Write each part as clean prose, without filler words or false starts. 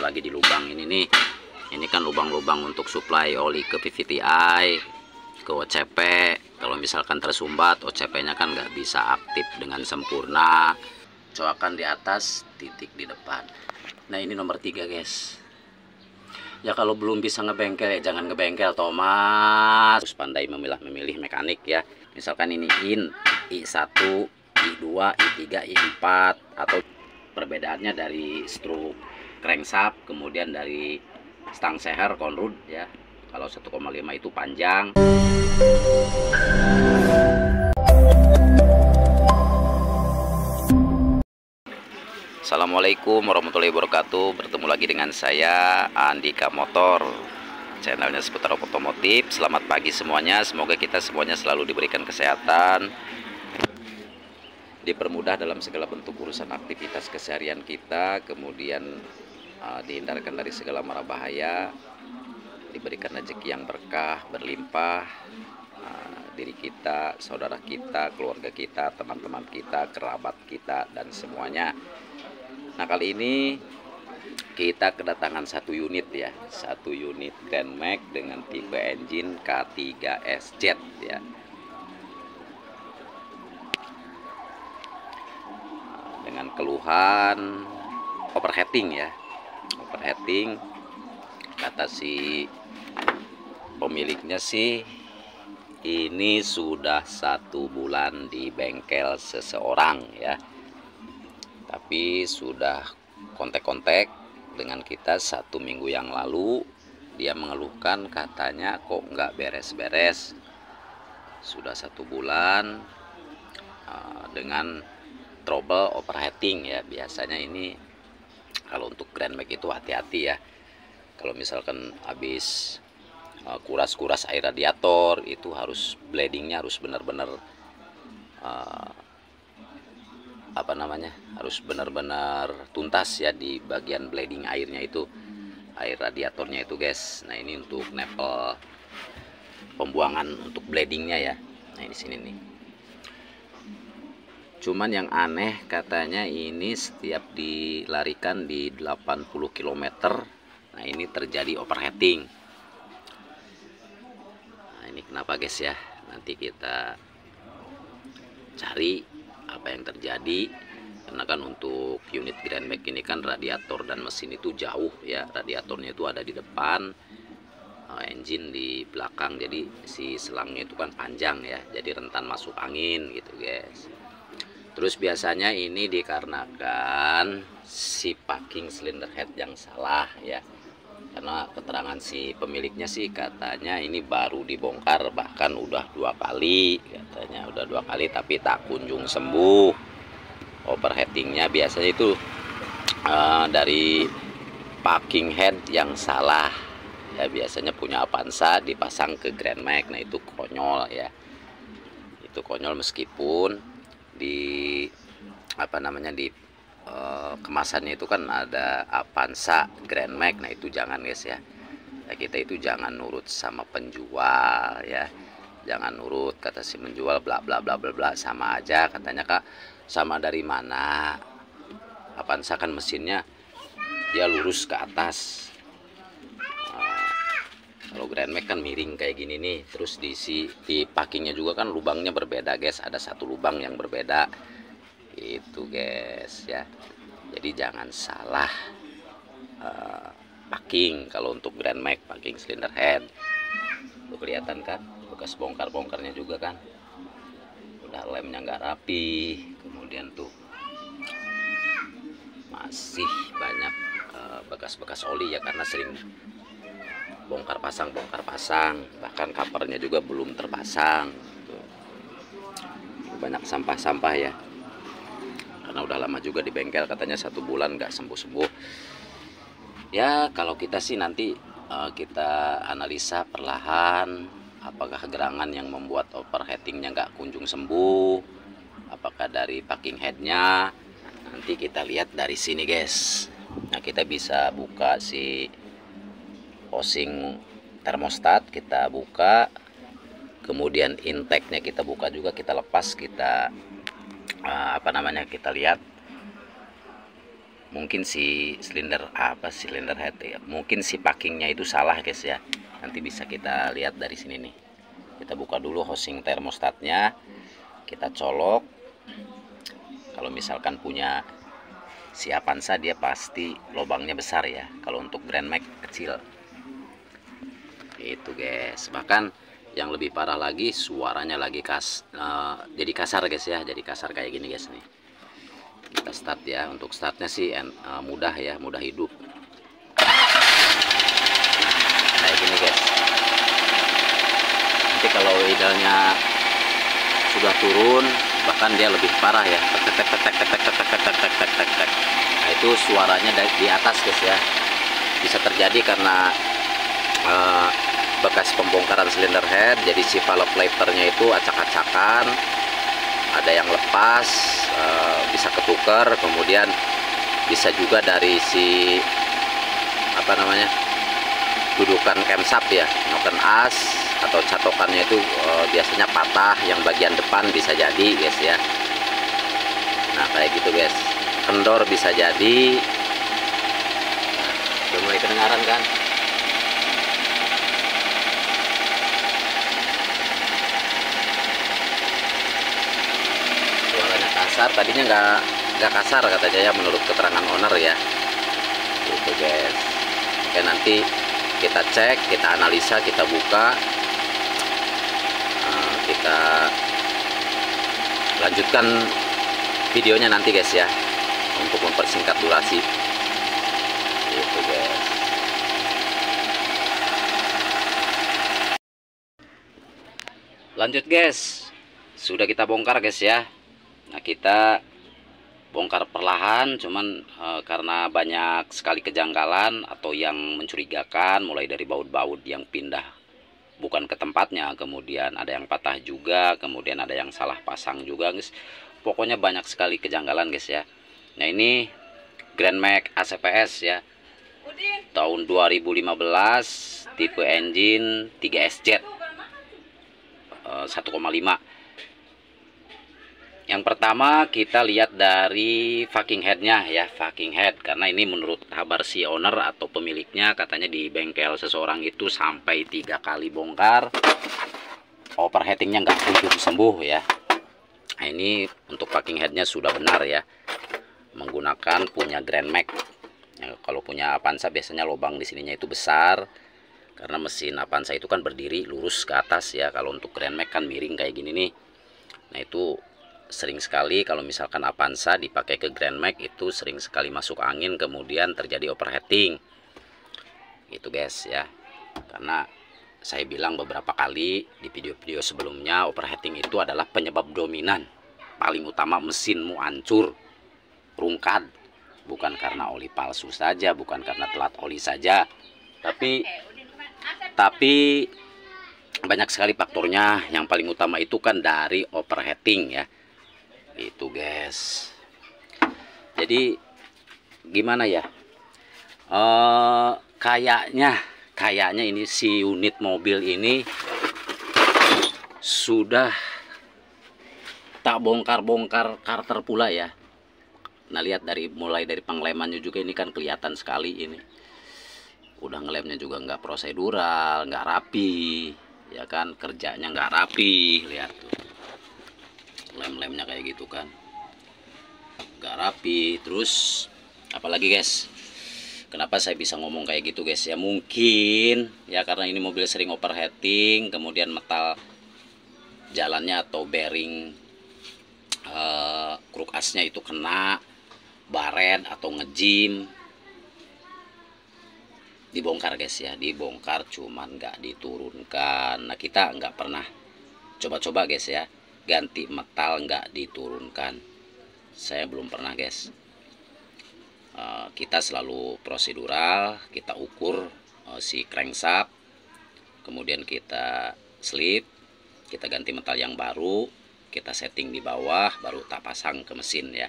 lagi di lubang ini nih. Ini kan lubang-lubang untuk suplai oli ke PVTi, ke OCP. Kalau misalkan tersumbat, OCP-nya kan nggak bisa aktif dengan sempurna. Coakan di atas, titik di depan. Nah ini nomor 3 guys. Ya kalau belum bisa ngebengkel ya jangan ngebengkel Thomas. Harus pandai memilih mekanik ya. Misalkan ini in, I1, I2, I3, I4, atau perbedaannya dari stroke crankshaft, kemudian dari stang seher konrud ya. Kalau 1,5 itu panjang. Assalamualaikum warahmatullahi wabarakatuh. Bertemu lagi dengan saya Andika Motor, channelnya seputar otomotif. Selamat pagi semuanya. Semoga kita semuanya selalu diberikan kesehatan, dipermudah dalam segala bentuk urusan aktivitas keseharian kita, kemudian dihindarkan dari segala mara bahaya, diberikan rezeki yang berkah, berlimpah, diri kita, saudara kita, keluarga kita, teman-teman kita, kerabat kita, dan semuanya. Nah kali ini kita kedatangan satu unit ya, satu unit Grand Max dengan tipe engine K3SZ ya. Dengan keluhan overheating ya, overheating. Kata si pemiliknya sih ini sudah 1 bulan di bengkel seseorang ya, tapi sudah kontak-kontak dengan kita 1 minggu yang lalu. Dia mengeluhkan katanya kok nggak beres-beres, sudah 1 bulan dengan trouble overheating ya. Biasanya ini kalau untuk Grand Max itu hati-hati ya. Kalau misalkan habis kuras-kuras air radiator itu harus bleedingnya harus benar-benar harus benar-benar tuntas ya di bagian bleeding airnya itu, air radiatornya itu guys. Nah ini untuk nipple pembuangan untuk bleedingnya ya. Nah ini sini nih. Cuman yang aneh katanya ini setiap dilarikan di 80 km, nah ini terjadi overheating. Nah ini kenapa guys ya, nanti kita cari apa yang terjadi. Karena kan untuk unit Grand Max ini kan radiator dan mesin itu jauh ya. Radiatornya itu ada di depan, engine di belakang, jadi si selangnya itu kan panjang ya, jadi rentan masuk angin gitu guys. Terus biasanya ini dikarenakan si packing cylinder head yang salah ya. Karena keterangan si pemiliknya sih katanya ini baru dibongkar, bahkan udah 2 kali katanya, udah 2 kali tapi tak kunjung sembuh. Overheatingnya biasanya itu dari packing head yang salah ya. Biasanya punya Avanza dipasang ke Grand Max. Nah itu konyol ya, itu konyol. Meskipun di di kemasannya itu kan ada Avanza Grand Max. Nah itu jangan guys ya. Nah, kita itu jangan nurut sama penjual ya, jangan nurut kata si menjual bla bla bla bla bla, sama aja katanya. Kak, sama dari mana? Avanza kan mesinnya dia lurus ke atas, kalau Grand Max kan miring kayak gini nih. Terus di packingnya juga kan lubangnya berbeda guys, ada 1 lubang yang berbeda itu guys ya. Jadi jangan salah packing kalau untuk Grand Max packing cylinder head. Tuh kelihatan kan bekas bongkar-bongkarnya juga kan, udah lemnya nggak rapi, kemudian tuh masih banyak bekas-bekas oli ya, karena sering bongkar pasang, bahkan covernya juga belum terpasang tuh. Banyak sampah-sampah ya, karena udah lama juga di bengkel, katanya 1 bulan nggak sembuh-sembuh ya. Kalau kita sih nanti kita analisa perlahan, apakah gerangan yang membuat overheatingnya nggak kunjung sembuh, apakah dari packing headnya. Nanti kita lihat dari sini guys. Nah kita bisa buka si osing termostat, kita buka, kemudian intake-nya kita buka juga, kita lepas, kita kita lihat mungkin si silinder head ya, mungkin si packingnya itu salah guys ya. Nanti bisa kita lihat dari sini nih. Kita buka dulu housing termostatnya, kita colok. Kalau misalkan punya si Avanza dia pasti lubangnya besar ya, kalau untuk Grand Max kecil itu guys. Bahkan yang lebih parah lagi, suaranya lagi jadi kasar guys ya, jadi kasar kayak gini guys nih. Kita start ya. Untuk startnya sih mudah ya, mudah hidup kayak gini guys. Nanti kalau idalnya sudah turun, bahkan dia lebih parah ya, nah itu suaranya di atas guys ya. Bisa terjadi karena bekas pembongkaran silinder head, jadi si valve lighternya itu acak-acakan, ada yang lepas, bisa ketuker. Kemudian bisa juga dari si dudukan camshaft ya, noken as atau catokannya itu biasanya patah, yang bagian depan bisa jadi guys ya. Nah kayak gitu guys, kendor bisa jadi. Udah mulai kedengaran kan? Suaranya kasar, tadinya nggak kasar katanya ya, menurut keterangan owner ya. Itu guys. Oke, nanti kita cek, kita analisa, kita buka, kita lanjutkan videonya nanti guys ya, untuk mempersingkat durasi. Itu guys. Lanjut guys, sudah kita bongkar guys ya. Nah kita bongkar perlahan, cuman karena banyak sekali kejanggalan atau yang mencurigakan, mulai dari baut-baut yang pindah bukan ke tempatnya, kemudian ada yang patah juga, kemudian ada yang salah pasang juga guys. Pokoknya banyak sekali kejanggalan guys ya. Nah ini Grand Max ACPS ya, tahun 2015, tipe engine 3SZ 1,5. Yang pertama kita lihat dari fucking headnya ya, fucking head, karena ini menurut kabar si owner atau pemiliknya, katanya di bengkel seseorang itu sampai 3 kali bongkar, overheatingnya nggak kunjung sembuh ya. Nah ini untuk fucking headnya sudah benar ya, menggunakan punya Grand Max ya. Kalau punya Avanza biasanya lubang di sininya itu besar, karena mesin Avanza itu kan berdiri lurus ke atas ya. Kalau untuk Grand Max kan miring kayak gini nih. Nah itu sering sekali kalau misalkan Avanza dipakai ke Grand Max itu sering sekali masuk angin, kemudian terjadi overheating gitu guys ya. Karena saya bilang beberapa kali di video-video sebelumnya, overheating itu adalah penyebab dominan paling utama mesinmu hancur, rungkad, bukan karena oli palsu saja, bukan karena telat oli saja, tapi banyak sekali faktornya. Yang paling utama itu kan dari overheating ya. Itu guys. Jadi gimana ya, kayaknya ini si unit mobil ini sudah tak bongkar-bongkar karter pula ya. Nah lihat mulai dari penglemannya juga, ini kan kelihatan sekali ini udah ngelemnya juga nggak prosedural, nggak rapi ya kan, kerjanya nggak rapi. Lihat tuh lem-lemnya kayak gitu kan, nggak rapi. Terus apalagi guys, kenapa saya bisa ngomong kayak gitu guys ya, mungkin ya karena ini mobil sering overheating, kemudian metal jalannya atau bearing kruk asnya itu kena baret atau ngejim, dibongkar guys ya, dibongkar cuman nggak diturunkan. Nah kita nggak pernah coba-coba guys ya ganti metal nggak diturunkan, saya belum pernah guys. Kita selalu prosedural, kita ukur si crankshaft, kemudian kita slip, kita ganti metal yang baru, kita setting di bawah, baru tak pasang ke mesin ya,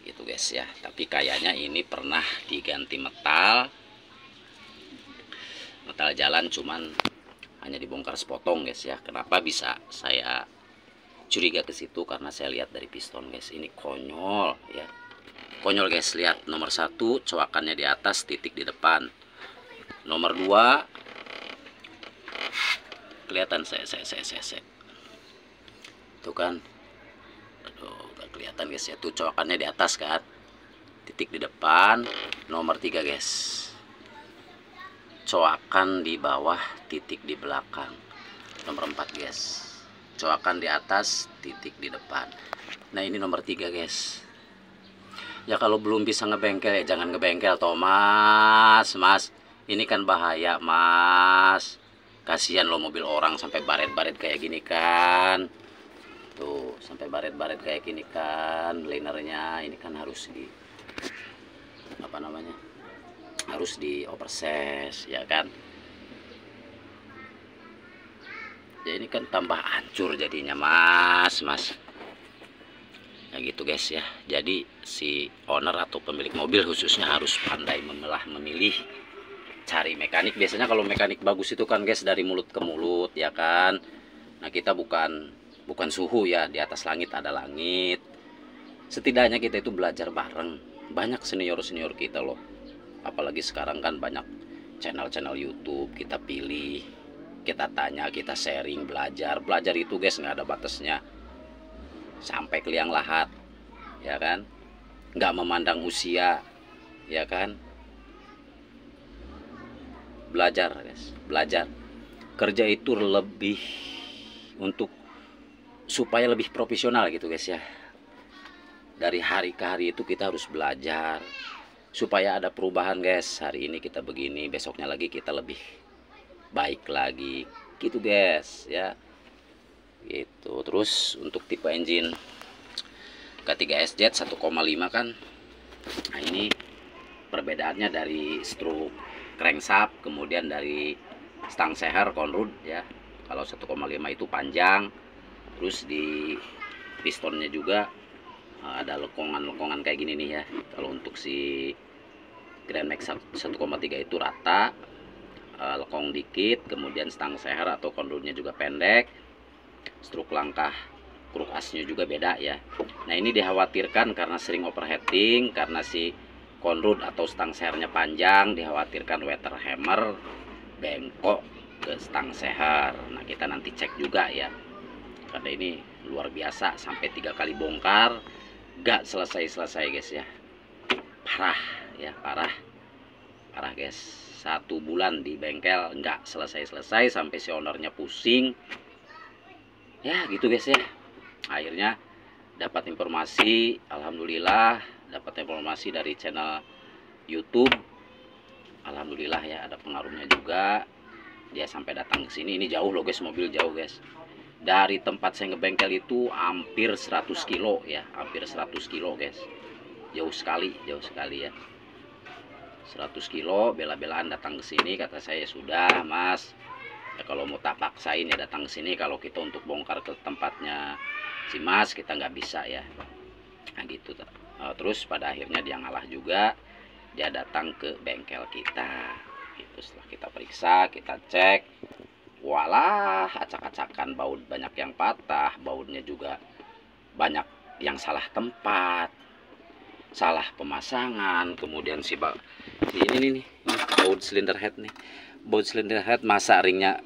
gitu guys ya. Tapi kayaknya ini pernah diganti metal jalan, cuman hanya dibongkar sepotong guys ya. Kenapa bisa saya curiga ke situ, karena saya lihat dari piston guys, ini konyol ya, konyol guys. Lihat, nomor 1 coakannya di atas, titik di depan. Nomor 2 kelihatan saya tuh kan, aduh gak kelihatan guys ya, tuh coakannya di atas kan, titik di depan. Nomor 3 guys, coakan di bawah, titik di belakang. Nomor 4 guys, coakan di atas, titik di depan. Nah ini nomor 3 guys. Ya kalau belum bisa ngebengkel ya jangan ngebengkel Thomas, mas. Ini kan bahaya mas. Kasihan lo mobil orang sampai baret-baret kayak gini kan. Tuh sampai baret-baret kayak gini kan. Linernya ini kan harus di apa namanya, harus di overses ya kan. Ya ini kan tambah hancur jadinya mas. Ya gitu guys ya. Jadi si owner atau pemilik mobil khususnya harus pandai memilih cari mekanik. Biasanya kalau mekanik bagus itu kan guys dari mulut ke mulut ya kan. Nah kita bukan suhu ya, di atas langit ada langit. Setidaknya kita itu belajar bareng. Banyak senior kita loh. Apalagi sekarang kan banyak channel YouTube, kita pilih, kita tanya, kita sharing, belajar itu guys nggak ada batasnya. Sampai ke liang lahat ya kan, nggak memandang usia ya kan. Belajar guys, belajar. Kerja itu lebih untuk supaya lebih profesional gitu guys ya. Dari hari ke hari itu kita harus belajar supaya ada perubahan guys. Hari ini kita begini, besoknya lagi kita lebih baik lagi gitu guys ya. Gitu. Terus untuk tipe engine K3SZ 1,5 kan, nah ini perbedaannya dari stroke crankshaft, kemudian dari stang seher konrod ya. Kalau 1,5 itu panjang, terus di pistonnya juga ada lekongan kayak gini nih ya. Kalau untuk si Grand Max 1,3 itu rata, lekong dikit, kemudian stang seher atau konrodnya juga pendek, struk langkah kruk asnya juga beda ya. Nah ini dikhawatirkan karena sering overheating, karena si konrod atau stang sehernya panjang, dikhawatirkan weather hammer bengkok ke stang seher. Nah kita nanti cek juga ya, karena ini luar biasa, sampai 3 kali bongkar gak selesai guys ya. Parah ya, parah guys. 1 bulan di bengkel nggak selesai sampai si ownernya pusing ya gitu guys ya. Akhirnya dapat informasi, alhamdulillah dapat informasi dari channel YouTube, alhamdulillah ya, ada pengaruhnya juga. Dia sampai datang ke sini. Ini jauh loh guys, mobil jauh guys. Dari tempat saya ngebengkel itu hampir 100 kilo ya, hampir 100 kilo guys. Jauh sekali ya. 100 kilo bela-belaan datang ke sini. Kata saya, sudah mas, ya kalau mau tak paksain ya datang ke sini. Kalau kita untuk bongkar ke tempatnya si mas kita nggak bisa ya. Nah gitu. Terus pada akhirnya dia ngalah juga, dia datang ke bengkel kita gitu. Setelah kita periksa, kita cek, walah acak-acakan, baut banyak yang patah, bautnya juga banyak yang salah tempat, salah pemasangan. Kemudian si ini nih baut silinder head nih, baut silinder head masa ringnya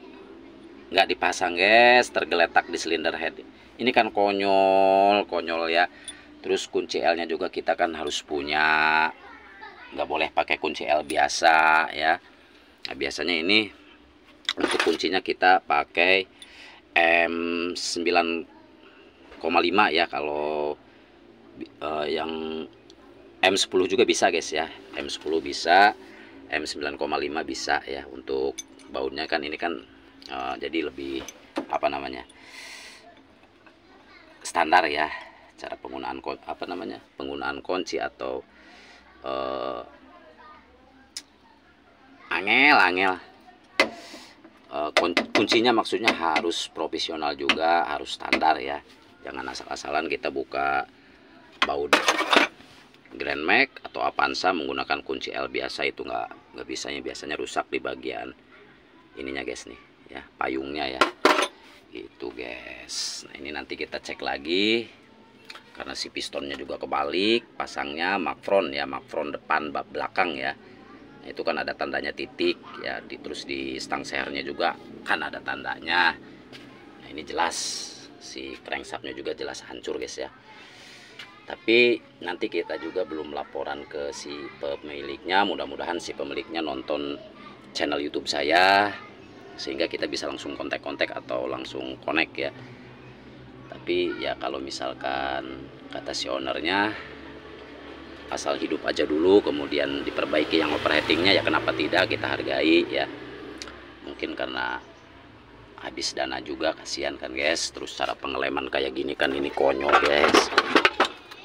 nggak dipasang guys, tergeletak di silinder head. Ini kan konyol ya. Terus kunci L nya juga kita kan harus punya, nggak boleh pakai kunci L biasa ya. Nah, biasanya ini untuk kuncinya kita pakai M9,5 ya. Kalau yang M10 juga bisa guys ya, M10 bisa, M9,5 bisa ya. Untuk bautnya kan ini kan jadi lebih apa namanya, standar ya cara penggunaan penggunaan kunci atau angel kuncinya, maksudnya harus profesional juga, harus standar ya. Jangan asal-asalan kita buka baut Grand Max atau Avanza menggunakan kunci L biasa, itu nggak bisanya, biasanya rusak di bagian ininya guys nih ya, payungnya ya gitu guys. Nah ini nanti kita cek lagi karena si pistonnya juga kebalik, pasangnya mag front ya, mag front depan bak belakang ya. Nah, itu kan ada tandanya titik ya, terus di stang sehernya juga kan ada tandanya. Nah, ini jelas si crankshaftnya juga jelas hancur guys ya. Tapi nanti kita juga belum laporan ke si pemiliknya, mudah-mudahan si pemiliknya nonton channel YouTube saya sehingga kita bisa langsung kontak-kontak atau langsung connect ya. Tapi ya kalau misalkan kata si ownernya asal hidup aja dulu kemudian diperbaiki yang overheatingnya, ya kenapa tidak, kita hargai ya. Mungkin karena habis dana juga, kasihan kan guys. Terus cara pengeleman kayak gini kan ini konyol guys,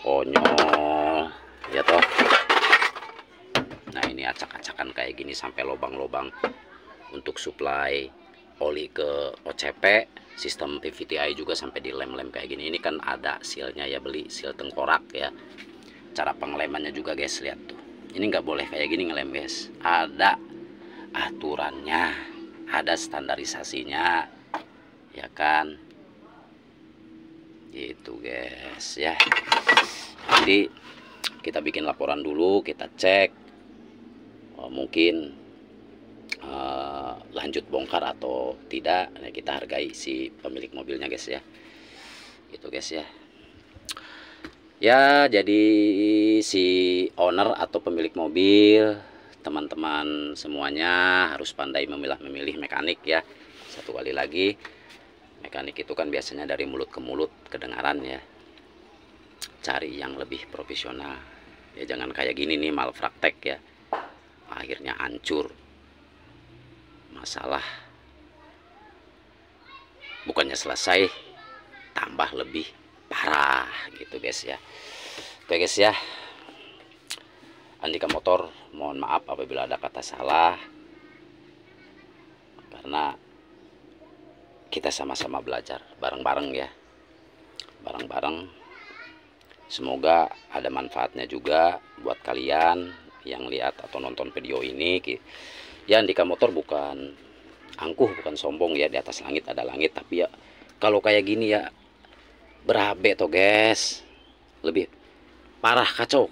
konyol ya toh. Nah ini acak-acakan kayak gini sampai lubang-lubang untuk supply oli ke OCP, sistem PVTi juga sampai dilem-lem kayak gini. Ini kan ada sealnya ya, beli seal tengkorak ya. Cara pengelemannya juga guys, lihat tuh, ini nggak boleh kayak gini ngelem guys, ada aturannya, ada standarisasinya ya kan, gitu guys ya. Jadi kita bikin laporan dulu, kita cek mungkin lanjut bongkar atau tidak. Nah, kita hargai si pemilik mobilnya guys ya, gitu guys ya. Ya jadi si owner atau pemilik mobil, teman-teman semuanya harus pandai memilih mekanik ya. Satu kali lagi, mekanik itu kan biasanya dari mulut ke mulut kedengaran ya. Cari yang lebih profesional ya, jangan kayak gini nih malpraktek ya, akhirnya hancur. Masalah bukannya selesai, tambah lebih parah gitu guys ya. Oke guys ya, Andika Motor mohon maaf apabila ada kata salah, karena kita sama-sama belajar bareng-bareng ya, bareng-bareng. Semoga ada manfaatnya juga buat kalian yang lihat atau nonton video ini ya. Andika Motor bukan angkuh, bukan sombong ya, di atas langit ada langit. Tapi ya kalau kayak gini ya berabe toh guys, lebih parah, kacau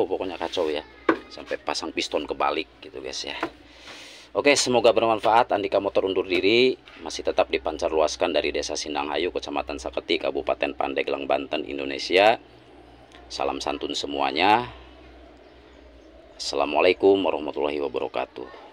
pokoknya kacau ya, sampai pasang piston kebalik gitu guys ya. Oke, semoga bermanfaat. Andika Motor undur diri, masih tetap dipancarluaskan dari Desa Sindanghayu, Kecamatan Saketi, Kabupaten Pandeglang, Banten, Indonesia. Salam santun semuanya. Assalamualaikum warahmatullahi wabarakatuh.